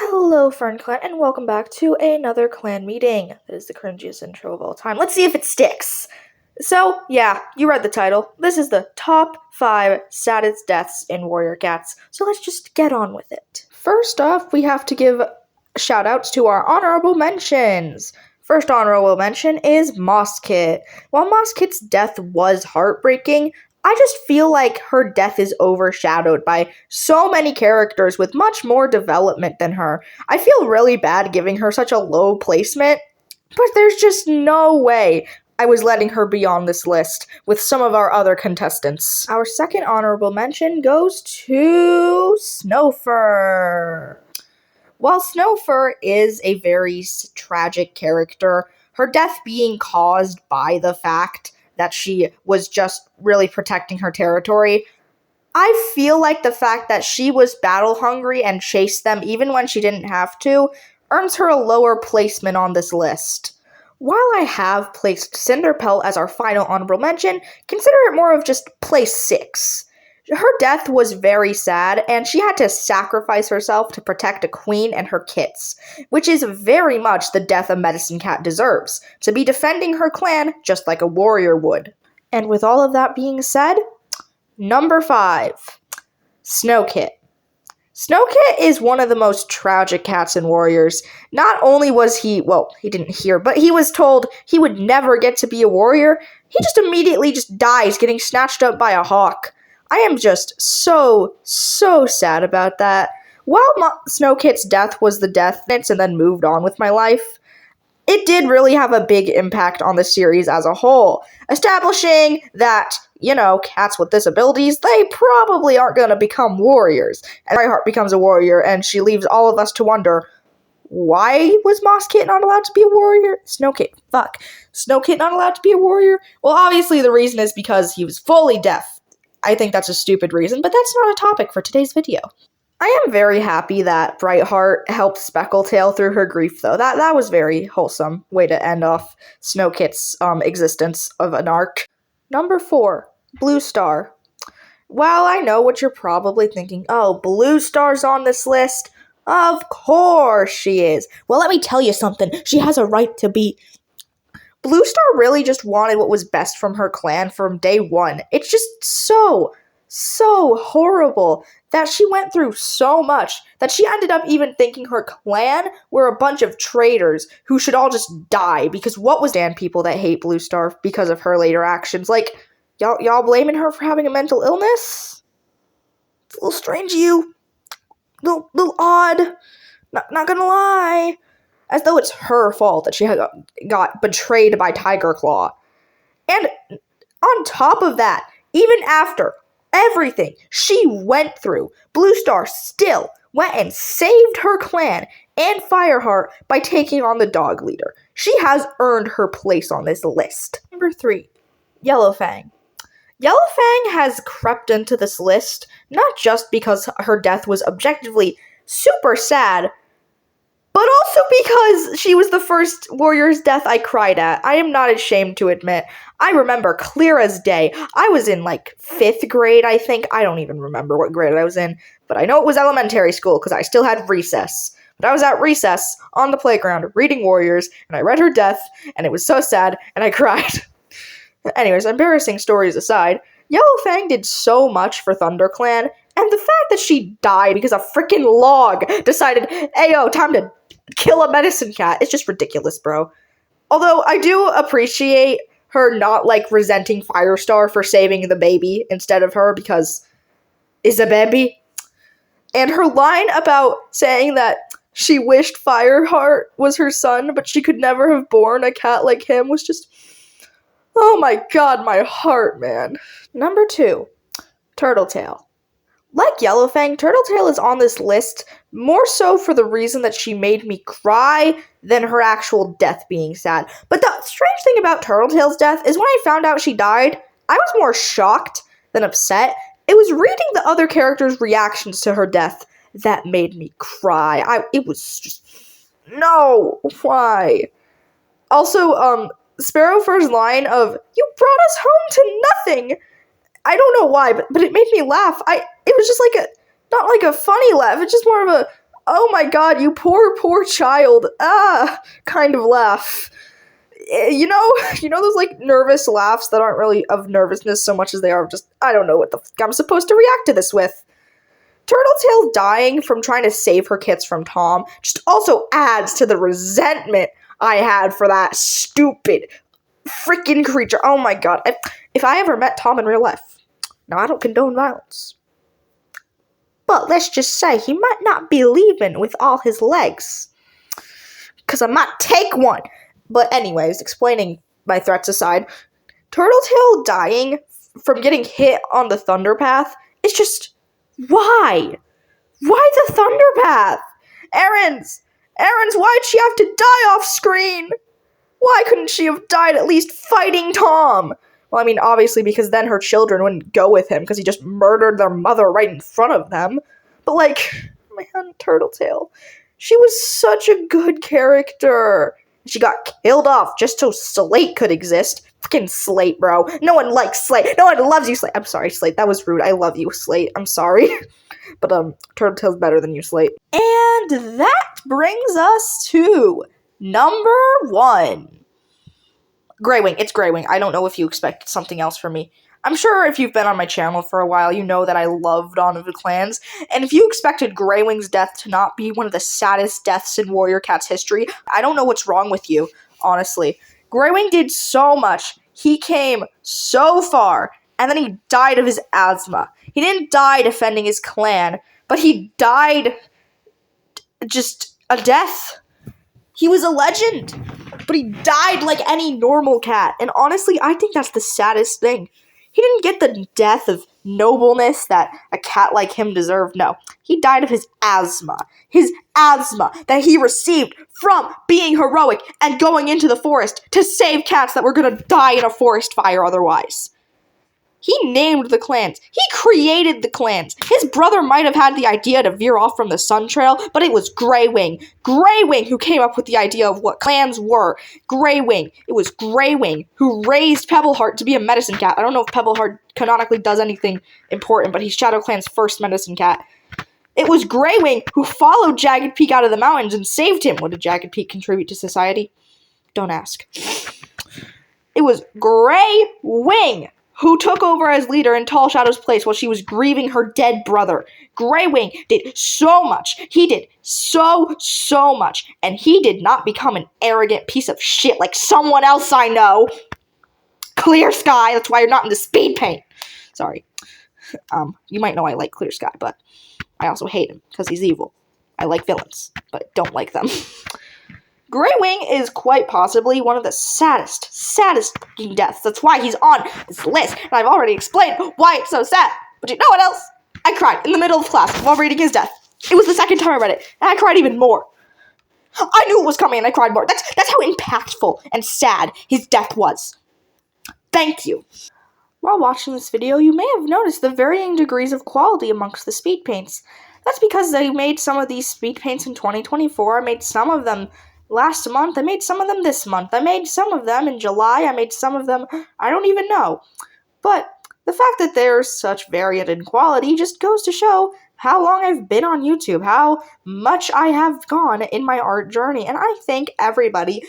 Hello, Fern Clan, and welcome back to another clan meeting. That is the cringiest intro of all time. Let's see if it sticks. So, yeah, you read the title. This is the top 5 saddest deaths in Warrior Cats, so let's just get on with it. First off, we have to give shout-outs to our honorable mentions. First honorable mention is Mosskit. While Mosskit's death was heartbreaking, I just feel like her death is overshadowed by so many characters with much more development than her. I feel really bad giving her such a low placement, but there's just no way I was letting her be on this list with some of our other contestants. Our second honorable mention goes to Snowfur. While Snowfur is a very tragic character, her death being caused by the fact that she was just really protecting her territory, I feel like the fact that she was battle hungry and chased them even when she didn't have to earns her a lower placement on this list. While I have placed Cinderpelt as our final honorable mention, consider it more of just place 6. Her death was very sad, and she had to sacrifice herself to protect a queen and her kits, which is very much the death a medicine cat deserves, to be defending her clan just like a warrior would. And with all of that being said, number 5, Snowkit. Snowkit is one of the most tragic cats in Warriors. Not only was he didn't hear, but he was told he would never get to be a warrior, he just immediately dies getting snatched up by a hawk. I am just so sad about that. While Snowkit's death was the death and then moved on with my life, it did really have a big impact on the series as a whole, establishing that, cats with disabilities, they probably aren't going to become warriors. And Brightheart becomes a warrior, and she leaves all of us to wonder, why was Mosskit not allowed to be a warrior? Snowkit not allowed to be a warrior? Well, obviously the reason is because he was fully deaf. I think that's a stupid reason, but that's not a topic for today's video. I am very happy that Brightheart helped Speckletail through her grief, though. That was very wholesome way to end off Snowkit's existence of an arc. Number 4, Blue Star. While I know what you're probably thinking, oh, Blue Star's on this list. Of course she is. Well, let me tell you something. She has a right to be. Blue Star really just wanted what was best from her clan from day one. It's just so horrible that she went through so much that she ended up even thinking her clan were a bunch of traitors who should all just die, because what was damn people that hate Blue Star because of her later actions? Like, y'all blaming her for having a mental illness? It's a little strange, you. Little odd. Not gonna lie. As though it's her fault that she got betrayed by Tiger Claw. And on top of that, even after everything she went through, Blue Star still went and saved her clan and Fireheart by taking on the dog leader. She has earned her place on this list. Number 3, Yellowfang. Yellowfang has crept into this list, not just because her death was objectively super sad, but also because she was the first warrior's death I cried at. I am not ashamed to admit. I remember clear as day. I was in 5th grade, I think. I don't even remember what grade I was in, but I know it was elementary school because I still had recess. But I was at recess on the playground reading Warriors, and I read her death, and it was so sad, and I cried. Anyways, embarrassing stories aside, Yellowfang did so much for ThunderClan, and the fact that she died because a freaking log decided, hey, time to kill a medicine cat, it's just ridiculous, bro. Although I do appreciate her not resenting Firestar for saving the baby instead of her, because is a baby. And her line about saying that she wished Fireheart was her son, but she could never have born a cat like him was just, oh my god, my heart, man. Number 2, Turtletail. Like Yellowfang, Turtletail is on this list more so for the reason that she made me cry than her actual death being sad. But the strange thing about Turtletail's death is when I found out she died, I was more shocked than upset. It was reading the other characters' reactions to her death that made me cry. It was just, no, why? Also, Sparrowfur's line of, you brought us home to nothing. I don't know why, but it made me laugh. It was just not a funny laugh. It's just more of a, Oh my god, you poor child. Kind of laugh. You know those like nervous laughs that aren't really of nervousness so much as they are just, I don't know what the fuck I'm supposed to react to this with. Turtletail dying from trying to save her kits from Tom just also adds to the resentment I had for that stupid freaking creature. Oh my god. If I ever met Tom in real life, now I don't condone violence, but let's just say he might not be leaving with all his legs, because I might take one. But anyways, explaining my threats aside, Turtletail dying from getting hit on the Thunder Path is just, why? Why the Thunder Path? Errands, why'd she have to die off screen? Why couldn't she have died at least fighting Tom? Well, I mean, obviously because then her children wouldn't go with him because he just murdered their mother right in front of them. But like, man, Turtletail, she was such a good character. She got killed off just so Slate could exist. Fucking Slate, bro. No one likes Slate. No one loves you, Slate. I'm sorry, Slate. That was rude. I love you, Slate. I'm sorry. But, Turtletail's better than you, Slate. And that brings us to number 1. Greywing. It's Greywing. I don't know if you expect something else from me. I'm sure if you've been on my channel for a while, you know that I love Dawn of the Clans, and if you expected Greywing's death to not be one of the saddest deaths in Warrior Cat's history, I don't know what's wrong with you, honestly. Greywing did so much, he came so far, and then he died of his asthma. He didn't die defending his clan, but he died just a death. He was a legend, but he died like any normal cat, and honestly, I think that's the saddest thing. He didn't get the death of nobleness that a cat like him deserved. No, he died of his asthma. His asthma that he received from being heroic and going into the forest to save cats that were going to die in a forest fire otherwise. He named the clans. He created the clans. His brother might have had the idea to veer off from the Sun Trail, but it was Greywing. Greywing who came up with the idea of what clans were. Greywing. It was Greywing who raised Pebbleheart to be a medicine cat. I don't know if Pebbleheart canonically does anything important, but he's Shadow Clan's first medicine cat. It was Greywing who followed Jagged Peak out of the mountains and saved him. What did Jagged Peak contribute to society? Don't ask. It was Greywing who took over as leader in Tall Shadow's place while she was grieving her dead brother. Greywing did so much. He did so much. And he did not become an arrogant piece of shit like someone else I know. Clear Sky, that's why you're not into speed paint. Sorry. You might know I like Clear Sky, but I also hate him because he's evil. I like villains, but don't like them. Greywing is quite possibly one of the saddest deaths. That's why he's on this list, and I've already explained why it's so sad. But you know what else? I cried in the middle of class while reading his death. It was the second time I read it, and I cried even more. I knew it was coming, and I cried more. That's how impactful and sad his death was. Thank you. While watching this video, you may have noticed the varying degrees of quality amongst the speed paints. That's because they made some of these speed paints in 2024. I made some of them last month. I made some of them this month. I made some of them in July. I made some of them, I don't even know. But the fact that they're such varied in quality just goes to show how long I've been on YouTube, how much I have gone in my art journey. And I thank everybody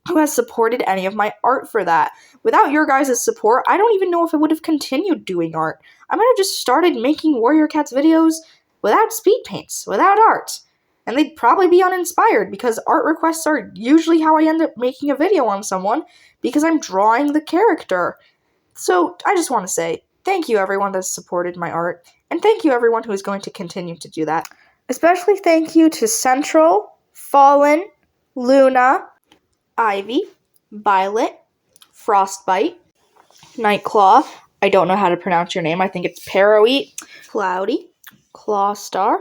who has supported any of my art for that. Without your guys' support, I don't even know if I would have continued doing art. I might have just started making Warrior Cats videos without speed paints, without art. And they'd probably be uninspired because art requests are usually how I end up making a video on someone because I'm drawing the character. So I just want to say thank you everyone that's supported my art, and thank you everyone who is going to continue to do that. Especially thank you to Central, Fallen, Luna, Ivy, Violet, Frostbite, Nightclaw, I don't know how to pronounce your name, I think it's Paroeat, Cloudy, Clawstar,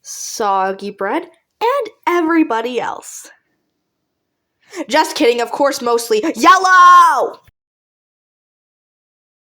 Soggy Bread, and everybody else. Just kidding, of course, mostly Yellow!